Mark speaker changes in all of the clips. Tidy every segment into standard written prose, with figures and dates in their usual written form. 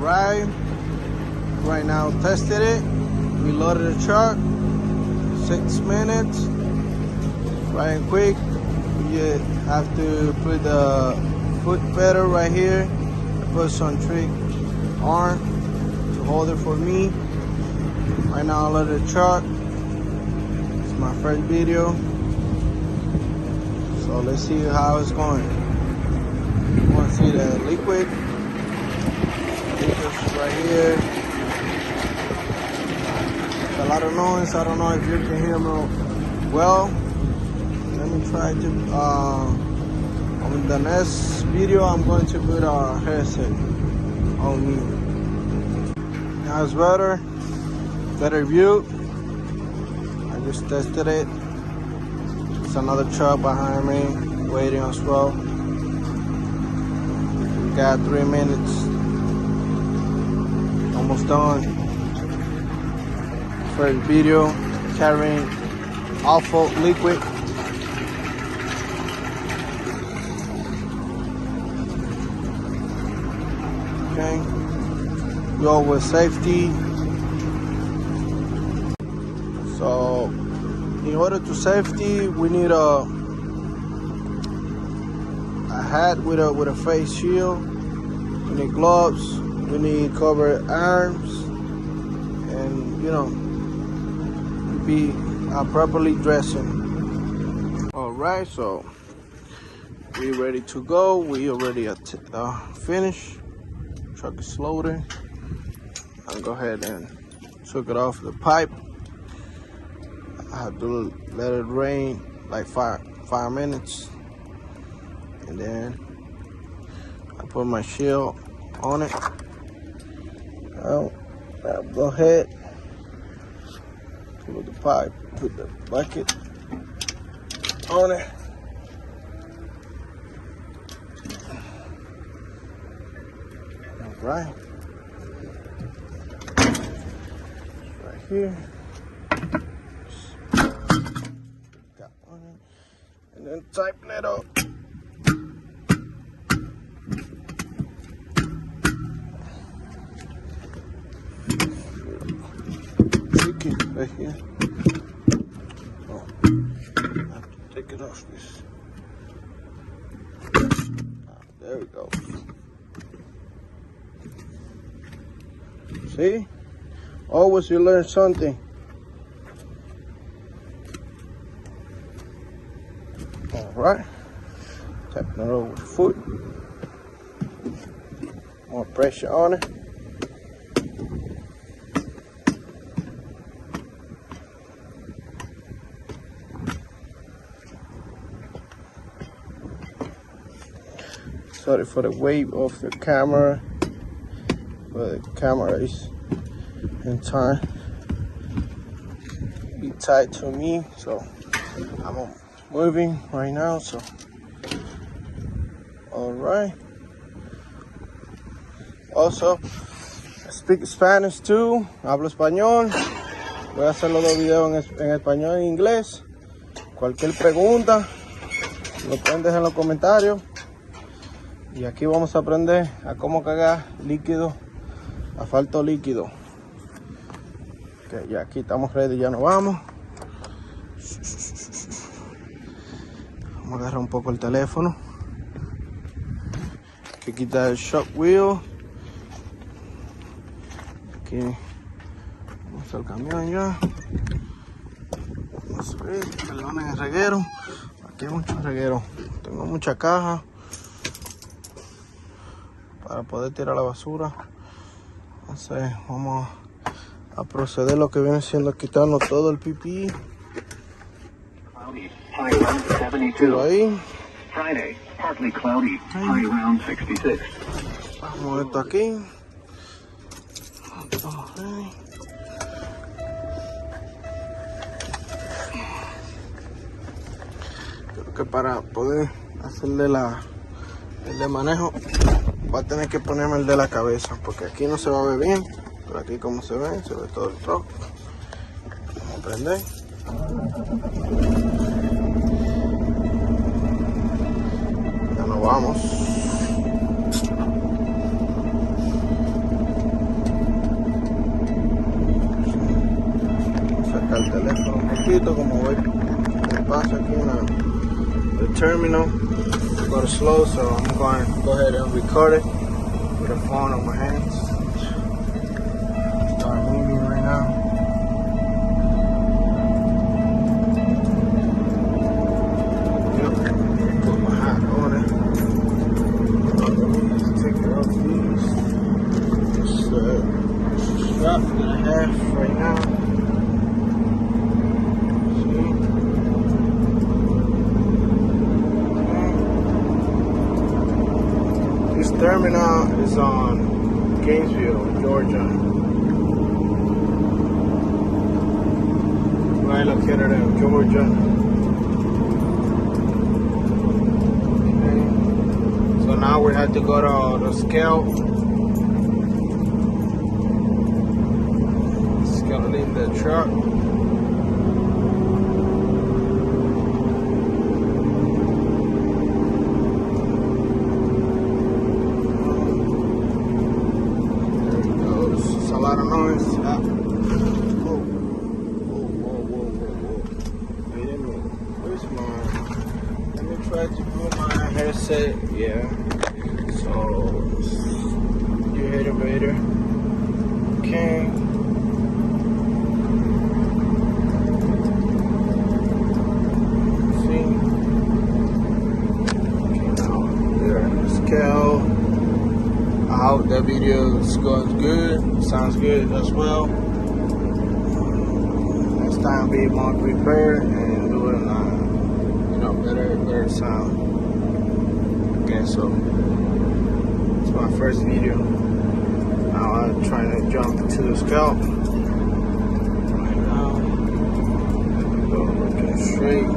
Speaker 1: Right now tested it. We loaded the truck. 6 minutes. Right and quick. You have to put the foot pedal right here. Put some trick arm to hold it for me. Right now I loaded the truck. It's my first video. So let's see how it's going. You want to see the liquid? Liquid's right here. A lot of noise. I don't know if you can hear me well. Let me try to. On the next video, I'm going to put a headset on me. Now it's better view. I just tested it. There's another truck behind me waiting as well. We got 3 minutes. Almost done. First video carrying asphalt liquid. Okay. Go with safety. So in order to safety, we need a hat with a face shield. We need gloves. We need covered arms, and you know, be properly dressing. All right, so we ready to go. We already finished. Truck is loaded. I'll go ahead and took it off the pipe. I have to let it rain like five minutes, and then I put my shield on it. I'll go ahead, put the pipe, put the bucket on it. All right, right here. Got on it, and then tighten it up. Right here. Oh, I have to take it off this. There we go. See? Always you learn something. All right. Tapping it over the foot. More pressure on it. Sorry for the weight of the camera, but the camera is in time be tied to me, so I'm moving right now. So all right. Also, I speak Spanish too. Hablo español. Voy a hacer los dos videos en español y en inglés. Cualquier pregunta lo pueden dejar en los comentarios. Y aquí vamos a aprender a cómo cargar líquido, asfalto líquido. Ok, ya aquí estamos ready, ya nos vamos. Vamos a agarrar un poco el teléfono. Hay que quitar el shock wheel. Aquí vamos al camión ya. Vamos a subir, perdón el reguero. Aquí hay mucho reguero. Tengo mucha caja para poder tirar la basura. Entonces vamos a proceder lo que viene siendo quitarnos todo el pipí. Tiro ahí. Vamos esto aquí. Creo que para poder hacerle el de manejo va a tener que ponerme el de la cabeza, porque aquí no se va a ver bien, pero aquí como se ve todo el truck. Vamos a prender. Ya nos vamos. poquito, como voy paso aquí en the terminal. Go to slow, so I'm going to go ahead and record it with a phone on my hands. Start moving right now. Yep, put my hat on it. Let's take it off these. It's strap and a half right now. This terminal is on Gainesville, Georgia. Right located in Georgia. Okay. So now we have to go to the scale. Leave the truck. It's a lot of noise. Whoa. Wait a minute. Where's mine? Let me try to put my headset. Yeah. So, you hit elevator. Okay. See? Okay, now we're in the scale. I hope that video is going good, sounds good as well. Next time be more prepared and do it better sound. Okay, so it's my first video. Now I'm trying to jump to the scalp. Right now, go looking straight.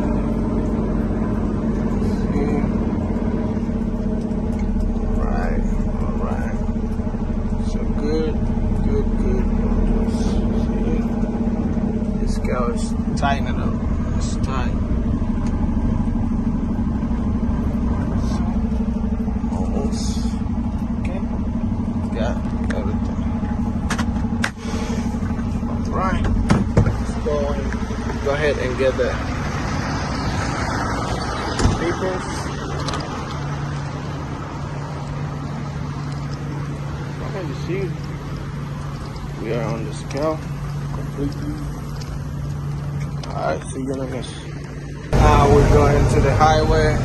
Speaker 1: It's tightening up. It's tight. Almost. Okay. Got everything. Alright. Let's go ahead and get the papers. Okay, you see, we are on the scale completely. Alright, see you in a minute. Now we're going to the highway.